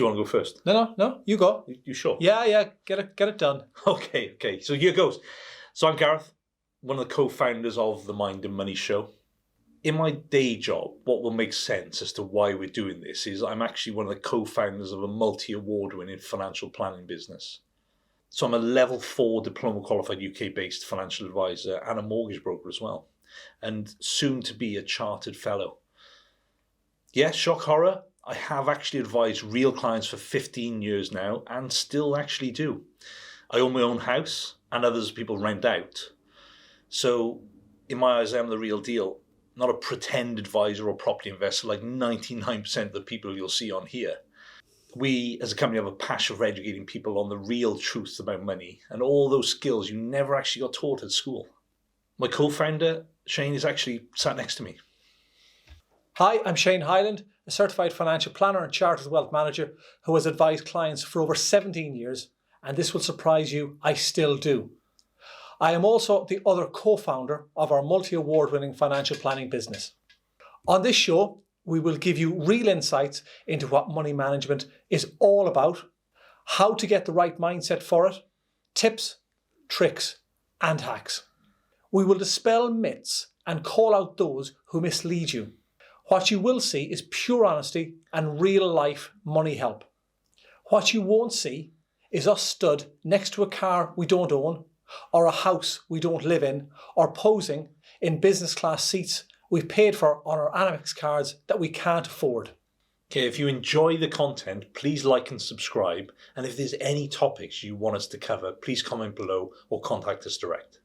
Do you want to go first? No, you go. You sure? Yeah, get it done. Okay. So here goes. So I'm Gareth, one of the co-founders of the Mind and Money Show. In my day job, what will make sense as to why we're doing this is I'm actually one of the co-founders of a multi-award-winning financial planning business. So I'm a level 4 diploma qualified UK-based financial advisor and a mortgage broker as well, and soon to be a chartered fellow. Yes, shock horror, I have actually advised real clients for 15 years now and still actually do. I own my own house and others people rent out. So in my eyes, I am the real deal. Not a pretend advisor or property investor like 99% of the people you'll see on here. We as a company have a passion for educating people on the real truth about money and all those skills you never actually got taught at school. My co-founder, Shane, is actually sat next to me. Hi, I'm Shane Hyland, a certified financial planner and chartered wealth manager who has advised clients for over 17 years, and this will surprise you, I still do. I am also the other co-founder of our multi-award-winning financial planning business. On this show, we will give you real insights into what money management is all about, how to get the right mindset for it, tips, tricks, and hacks. We will dispel myths and call out those who mislead you. What you will see is pure honesty and real-life money help. What you won't see is us stood next to a car we don't own, or a house we don't live in, or posing in business class seats we've paid for on our Amex cards that we can't afford. Okay, if you enjoy the content, please like and subscribe. And if there's any topics you want us to cover, please comment below or contact us direct.